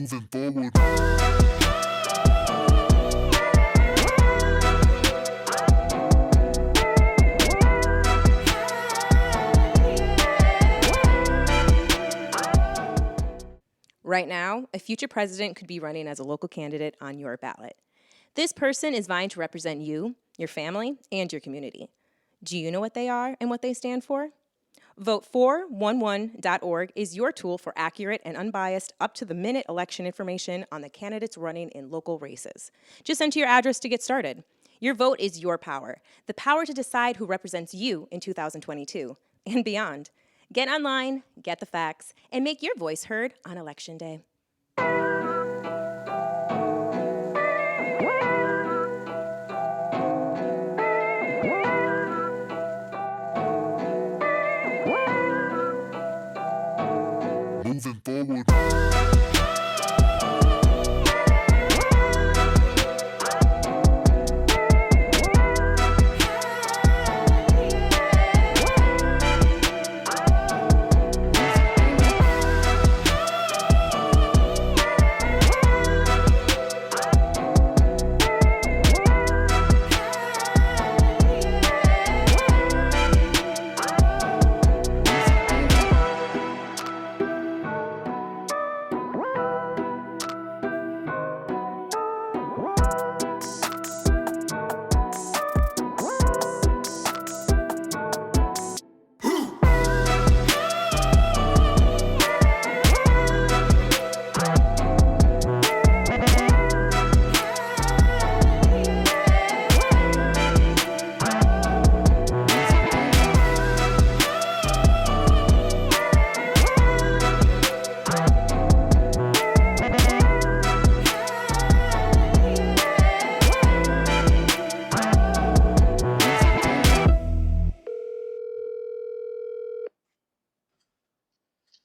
Moving forward. Right now, a future president could be running as a local candidate on your ballot. This person is vying to represent you, your family, and your community. Do you know what they are and what they stand for? Vote411.org is your tool for accurate and unbiased, up-to-the-minute election information on the candidates running in local races. Just enter your address to get started. Your vote is your power, the power to decide who represents you in 2022 and beyond. Get online, get the facts, and make your voice heard on Election Day. Moving forward.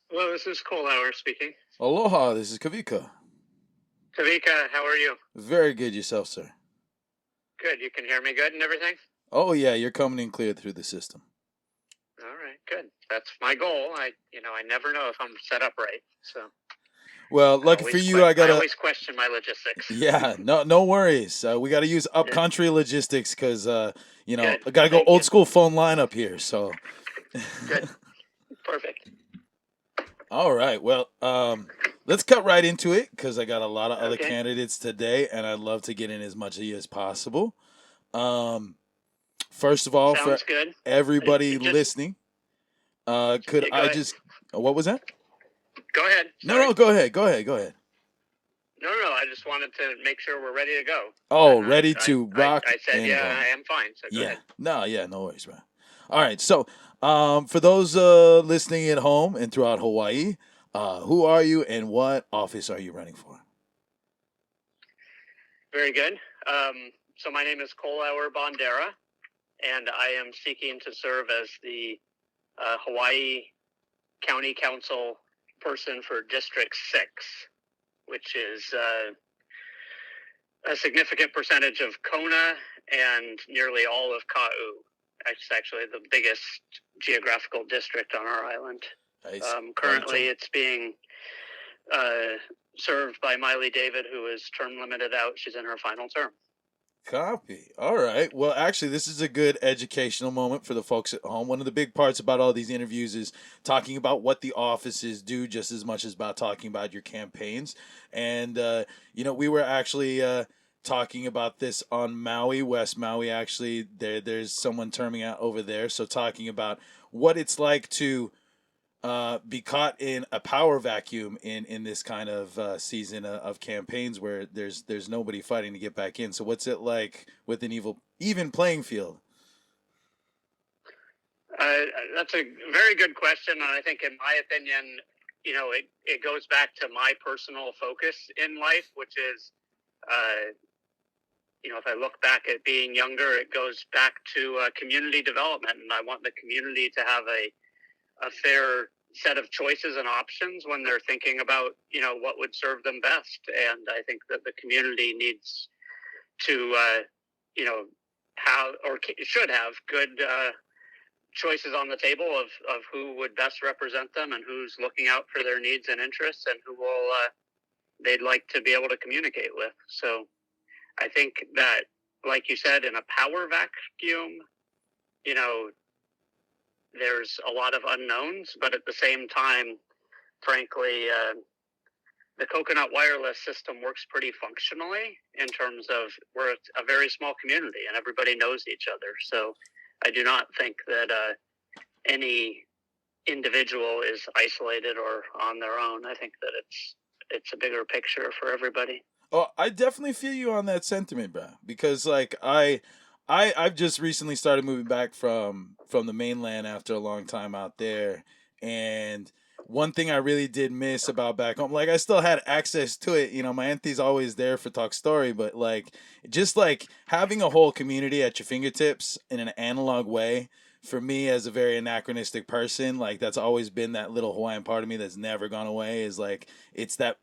Hello, this is Colehour speaking. Aloha, this is Kawika. Kawika, how are you? Very good yourself, sir. Good. You can hear me good and everything? Oh yeah, you're coming in clear through the system. All right, good. That's my goal. I never know if I'm set up right. So Well, lucky for you, I always question my logistics. Yeah, no worries. We gotta use upcountry logistics because I gotta go Thank old you. school phone line up here. So Good. Perfect. all right, well, let's cut right into it because I got a lot of other Okay. candidates today, and I'd love to get in as much of you as possible. First of all, Sounds for good. everybody Just- listening, could Yeah, go I ahead. just? What was that? Go ahead. No, Sorry. go ahead. No. I just wanted to make sure we're ready to go. Oh, And ready to rock. I said, and yeah, roll. I am fine. So go ahead. No worries, man. All right, so for those listening at home and throughout Hawaii, who are you and what office are you running for? Very good. So my name is Colehour Bondera, and I am seeking to serve as the Hawaii County Council person for District 6, which is a significant percentage of Kona and nearly all of Ka'u. It's actually the biggest geographical district on our island. Nice. Currently, it's being served by Miley David, who is term limited out. She's in her final term. Copy. All right. Well, actually, this is a good educational moment for the folks at home. One of the big parts about all these interviews is talking about what the offices do just as much as about talking about your campaigns. And, we were actually talking about this on Maui, West Maui. Actually, there's someone terming out over there. So talking about what it's like to be caught in a power vacuum in this kind of season of campaigns where there's nobody fighting to get back in. So what's it like with an even playing field? That's a very good question, and I think, in my opinion, it goes back to my personal focus in life, which is, if I look back at being younger, it goes back to community development, and I want the community to have a fair set of choices and options when they're thinking about, what would serve them best. And I think that the community needs to, have or should have good choices on the table of who would best represent them and who's looking out for their needs and interests and who will they'd like to be able to communicate with. So I think that, like you said, in a power vacuum, there's a lot of unknowns, but at the same time, frankly, the coconut wireless system works pretty functionally in terms of we're a very small community and everybody knows each other. So I do not think that any individual is isolated or on their own. I think that it's a bigger picture for everybody. Oh, I definitely feel you on that sentiment, bro. Because like I've just recently started moving back from the mainland after a long time out there, and one thing I really did miss about back home, like I still had access to it. My auntie's always there for talk story, but like just like having a whole community at your fingertips in an analog way. For me, as a very anachronistic person, like that's always been that little Hawaiian part of me that's never gone away. Is like it's that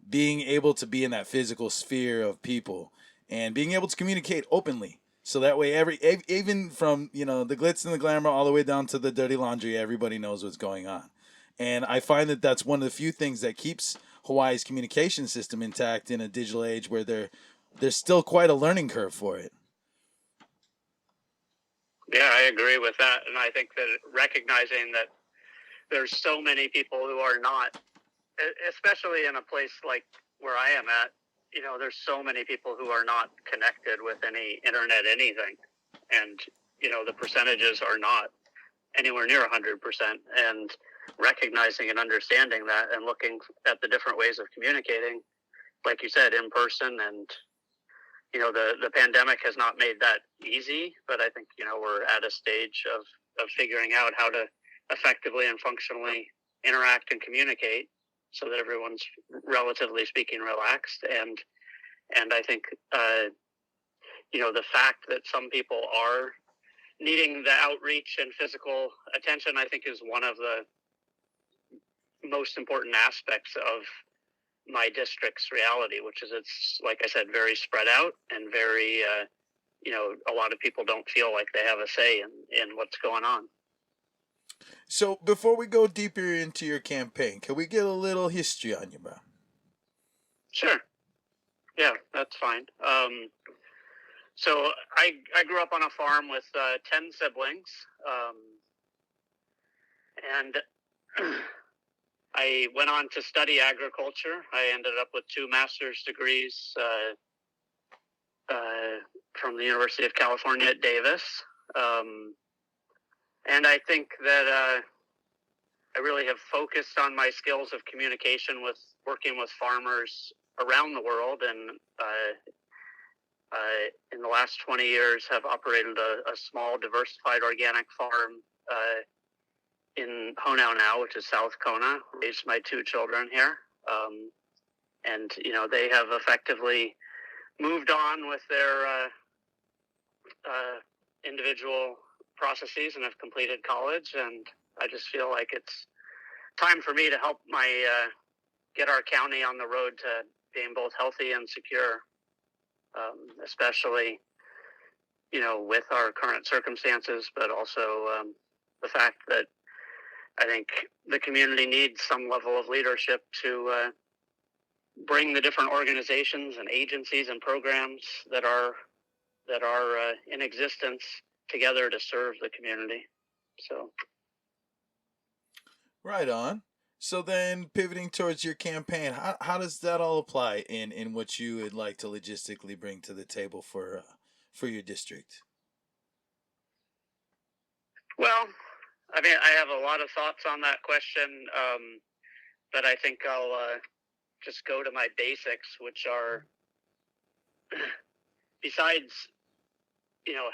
being able to be in that physical sphere of people and being able to communicate openly. So that way, even from the glitz and the glamour all the way down to the dirty laundry, everybody knows what's going on. And I find that that's one of the few things that keeps Hawaii's communication system intact in a digital age where there's still quite a learning curve for it. Yeah, I agree with that. And I think that recognizing that there's so many people who are not, especially in a place like where I am at, there's so many people who are not connected with any internet anything. And, the percentages are not anywhere near 100%. And recognizing and understanding that and looking at the different ways of communicating, like you said, in person. And, the pandemic has not made that easy, but I think, we're at a stage of figuring out how to effectively and functionally interact and communicate so that everyone's relatively speaking relaxed. And I think, the fact that some people are needing the outreach and physical attention, I think is one of the most important aspects of my district's reality, which is it's, like I said, very spread out and very, a lot of people don't feel like they have a say in what's going on. So before we go deeper into your campaign, can we get a little history on you, bro? Sure. Yeah, that's fine. So I grew up on a farm with 10 siblings, and I went on to study agriculture. I ended up with 2 master's degrees from the University of California at Davis. And I think that I really have focused on my skills of communication with working with farmers around the world, and in the last 20 years have operated a small diversified organic farm in Honau now, which is South Kona. Raised my 2 children here, and they have effectively moved on with their individual processes and have completed college. And I just feel like it's time for me to help get our county on the road to being both healthy and secure, especially, with our current circumstances, but also the fact that I think the community needs some level of leadership to bring the different organizations and agencies and programs that are in existence together to serve the community. So, right on. So then, pivoting towards your campaign, how does that all apply in what you would like to logistically bring to the table for your district? Well, I mean, I have a lot of thoughts on that question, but I think I'll just go to my basics, which are, besides,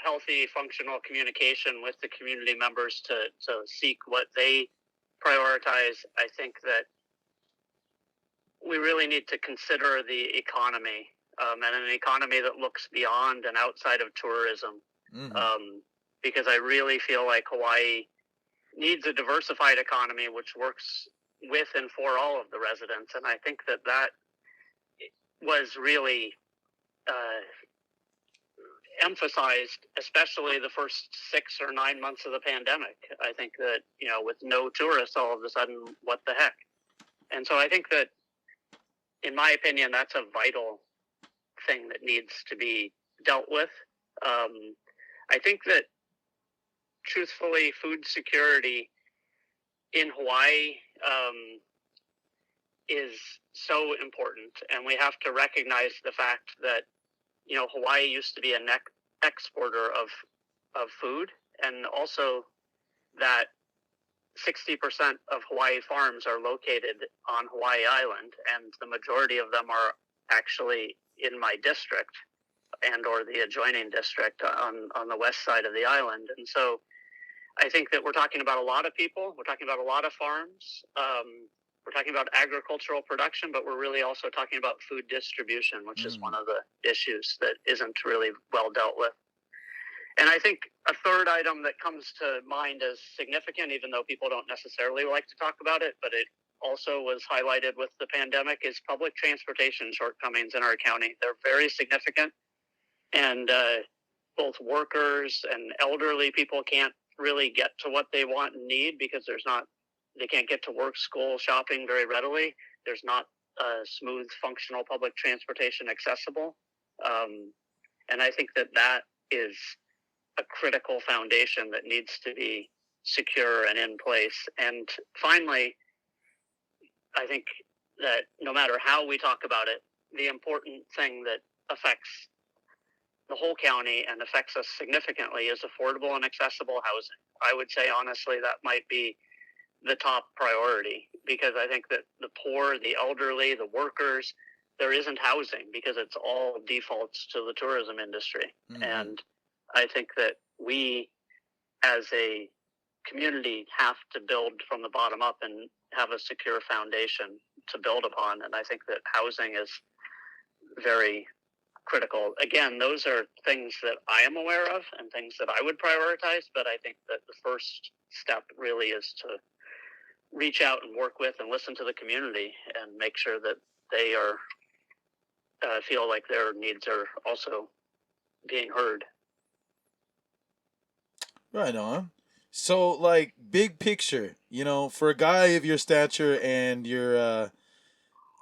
healthy, functional communication with the community members to seek what they prioritize. I think that we really need to consider the economy, and an economy that looks beyond and outside of tourism, because I really feel like Hawaii needs a diversified economy which works with and for all of the residents. And I think that was really emphasized, especially the first 6 or 9 months of the pandemic. I think that, with no tourists, all of a sudden, what the heck? And so I think that in my opinion, that's a vital thing that needs to be dealt with. I think that, truthfully, food security in Hawaii is so important, and we have to recognize the fact that, you know, Hawaii used to be a net exporter of food, and also that 60% of Hawaii farms are located on Hawaii Island, and the majority of them are actually in my district and or the adjoining district on the west side of the island. And so I think that we're talking about a lot of people. We're talking about a lot of farms. We're talking about agricultural production, but we're really also talking about food distribution, which is one of the issues that isn't really well dealt with. And I think a third item that comes to mind as significant, even though people don't necessarily like to talk about it, but it also was highlighted with the pandemic, is public transportation shortcomings in our county. They're very significant, and both workers and elderly people can't really get to what they want and need because they can't get to work, school, shopping very readily. There's not smooth, functional public transportation accessible. And I think that is a critical foundation that needs to be secure and in place. And finally, I think that no matter how we talk about it, the important thing that affects the whole county and affects us significantly is affordable and accessible housing. I would say, honestly, that might be the top priority, because I think that the poor, the elderly, the workers, there isn't housing because it's all defaults to the tourism industry. Mm-hmm. And I think that we as a community have to build from the bottom up and have a secure foundation to build upon. And I think that housing is very critical. Again, those are things that I am aware of and things that I would prioritize, but I think that the first step really is to reach out and work with and listen to the community and make sure that they are feel like their needs are also being heard. Right on. So, like, big picture, you know, for a guy of your stature and your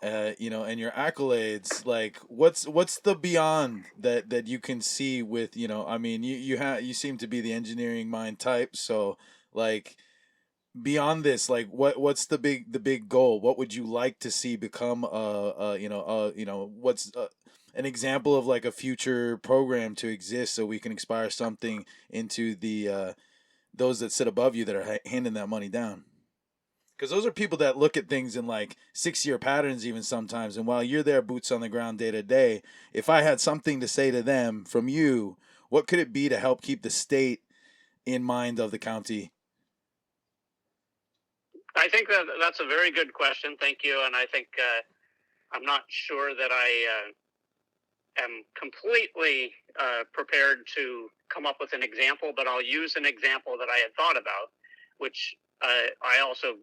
and your accolades, like, what's the beyond that you can see with, you know, I mean, you seem to be the engineering mind type, so, like, beyond this, like, what's the big goal? What would you like to see become what's an example of, like, a future program to exist so we can inspire something into the those that sit above you that are handing that money down? Because those are people that look at things in, like, 6-year patterns even sometimes. And while you're there boots on the ground day to day, if I had something to say to them from you, what could it be to help keep the state in mind of the county? I think that's a very good question. Thank you. And I think I'm not sure that I am completely prepared to come up with an example, but I'll use an example that I had thought about, which I also,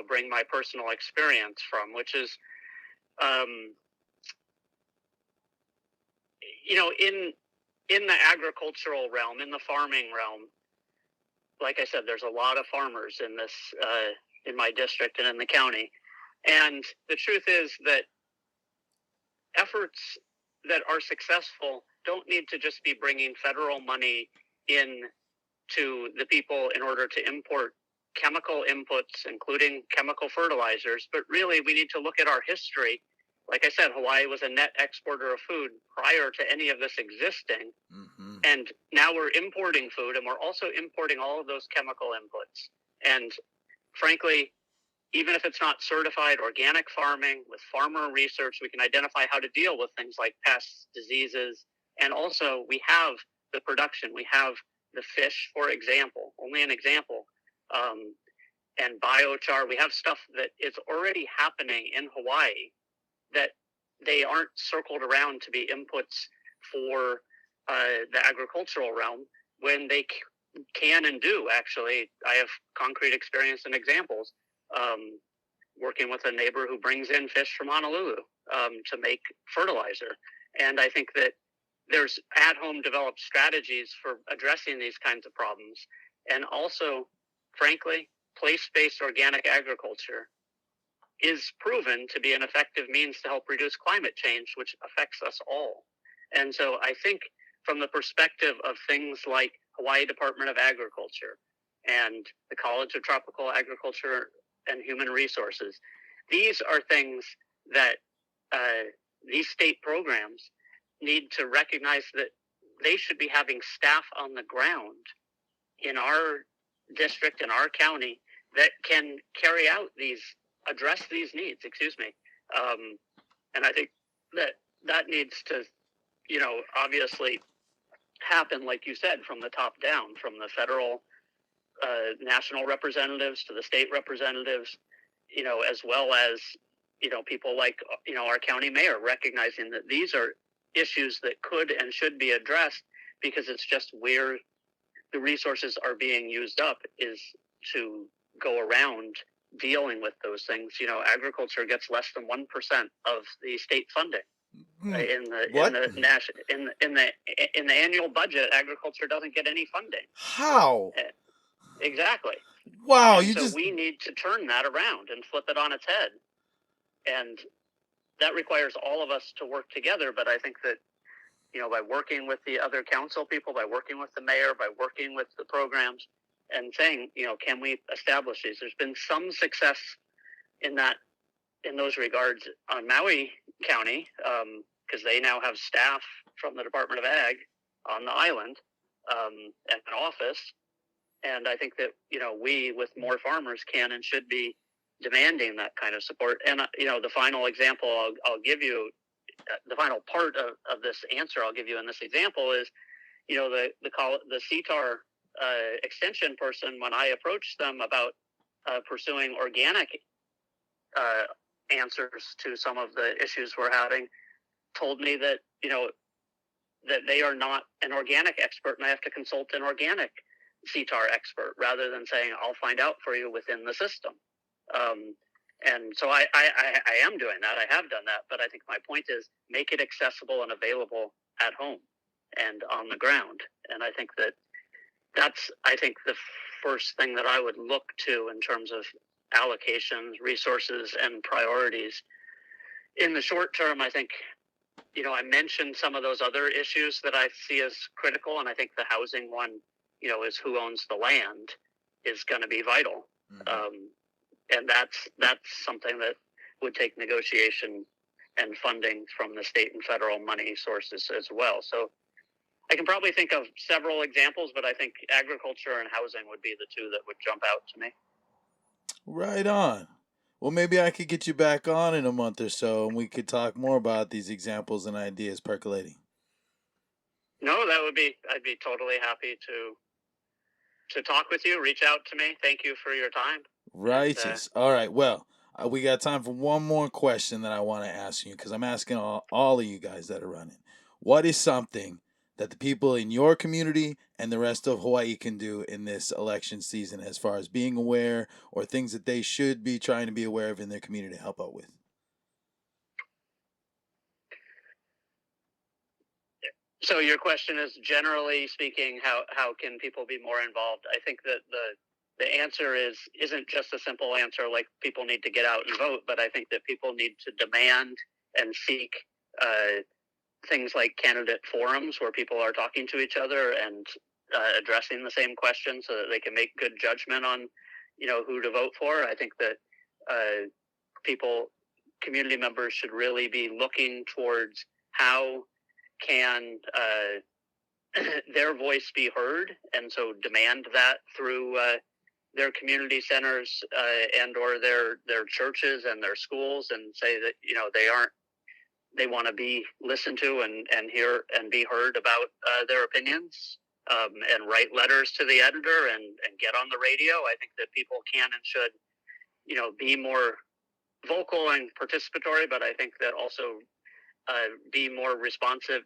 bring my personal experience from, which is, in the agricultural realm, in the farming realm, like I said, there's a lot of farmers in this, in my district and in the county. And the truth is that efforts that are successful don't need to just be bringing federal money in to the people in order to import chemical inputs, including chemical fertilizers. But really, we need to look at our history. Like I said, Hawaii was a net exporter of food prior to any of this existing. Mm-hmm. And now we're importing food, and we're also importing all of those chemical inputs. And frankly, even if it's not certified organic farming, with farmer research, we can identify how to deal with things like pests, diseases, and also we have the production. We have the fish, for example, only an example, and biochar. We have stuff that is already happening in Hawaii that they aren't circled around to be inputs for the agricultural realm when they can and do, actually. I have concrete experience and examples. Working with a neighbor who brings in fish from Honolulu to make fertilizer. And I think that there's at-home developed strategies for addressing these kinds of problems. And also, frankly, place-based organic agriculture is proven to be an effective means to help reduce climate change, which affects us all. And so I think from the perspective of things like Hawaii Department of Agriculture and the College of Tropical Agriculture and Human Resources, these are things that these state programs need to recognize that they should be having staff on the ground in our district, in our county, that can carry out address these needs, and I think that needs to, obviously happen, like you said, from the top down, from the federal, national representatives to the state representatives, as well as, people like, our county mayor, recognizing that these are issues that could and should be addressed, because it's just where the resources are being used up is to go around dealing with those things. Agriculture gets less than 1% of the state funding. In the annual budget, agriculture doesn't get any funding. How? Exactly. Wow, and we need to turn that around and flip it on its head. And that requires all of us to work together. But I think that, by working with the other council people, by working with the mayor, by working with the programs and saying, can we establish these? There's been some success in those regards on Maui County, because they now have staff from the Department of Ag on the island, and an office. And I think that, we with more farmers can and should be demanding that kind of support. And, the final example I'll give you, the final part of this answer I'll give you in this example is, the CTAR extension person, when I approached them about pursuing organic answers to some of the issues we're having, told me that, that they are not an organic expert and I have to consult an organic CTAR expert rather than saying, I'll find out for you within the system. And so I am doing that. I have done that. But I think my point is make it accessible and available at home and on the ground. And I think that's the first thing that I would look to in terms of allocations, resources, and priorities. In the short term, I think, I mentioned some of those other issues that I see as critical. And I think the housing one, is who owns the land is going to be vital. Mm-hmm. And that's something that would take negotiation and funding from the state and federal money sources as well. So I can probably think of several examples, but I think agriculture and housing would be the two that would jump out to me. Right on. Well, maybe I could get you back on in a month or so, and we could talk more about these examples and ideas percolating. No, I'd be totally happy to talk with you. Reach out to me. Thank you for your time. Righteous. All right. Well, we got time for one more question that I want to ask you, because I'm asking all of you guys that are running. What is something that the people in your community and the rest of Hawaii can do in this election season as far as being aware or things that they should be trying to be aware of in their community to help out with? So your question is, generally speaking, how can people be more involved? I think that the answer isn't just a simple answer like people need to get out and vote, but I think that people need to demand and seek things like candidate forums where people are talking to each other and addressing the same questions so that they can make good judgment on, who to vote for. I think that community members should really be looking towards how can their voice be heard, and so demand that through their community centers and or their churches and their schools, and say that they want to be listened to and hear and be heard about their opinions, and write letters to the editor and get on the radio. I think that people can and should be more vocal and participatory, but I think that also be responsive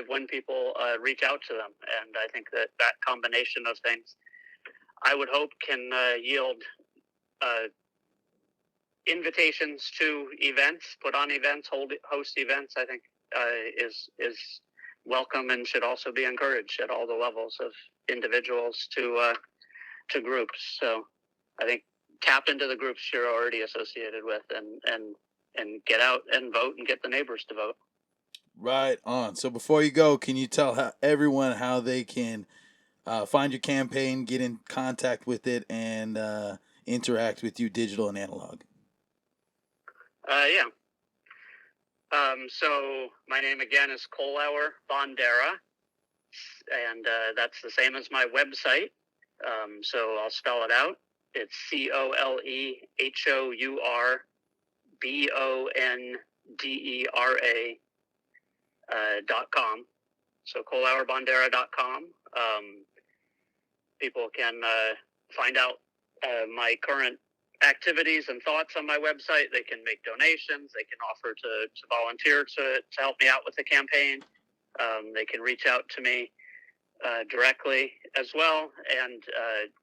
when people reach out to them. And I think that combination of things, I would hope, can yield invitations to events, put on events, host events. I think is welcome and should also be encouraged at all the levels of individuals to groups. So I think tap into the groups you're already associated with, and get out and vote and get the neighbors to vote. Right on. So before you go, can you tell everyone how they can find your campaign, get in contact with it, and interact with you, digital and analog? Yeah. So my name again is Colehour Bondera, and that's the same as my website. So I'll spell it out. It's COLEHOURBONDERA.com. So ColehourBondera.com. People can find out my current activities and thoughts on my website. They can make donations. They can offer to volunteer to help me out with the campaign. They can reach out to me directly as well. And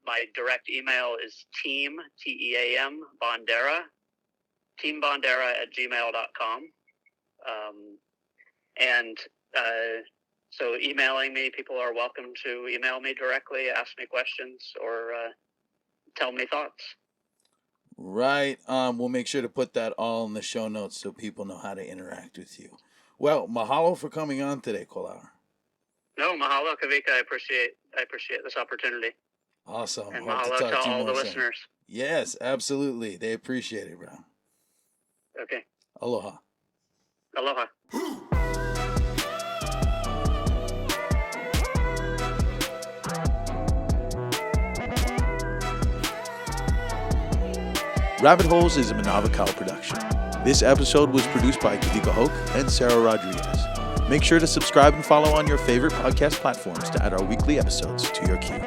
my direct email is team, T-E-A-M, Bondera, teambondera@gmail.com. So emailing me, people are welcome to email me directly, ask me questions, or tell me thoughts. Right. We'll make sure to put that all in the show notes so people know how to interact with you. Well, mahalo for coming on today, Colehour. No, mahalo, Kawika. I appreciate this opportunity. Awesome. And Hope mahalo to talk you all the more soon. listeners. Yes, absolutely. They appreciate it, bro. Okay. Aloha. Aloha. Rabbit Holes is a Manavakau production. This episode was produced by Kawika Hoke and Sarah Rodriguez. Make sure to subscribe and follow on your favorite podcast platforms to add our weekly episodes to your queue.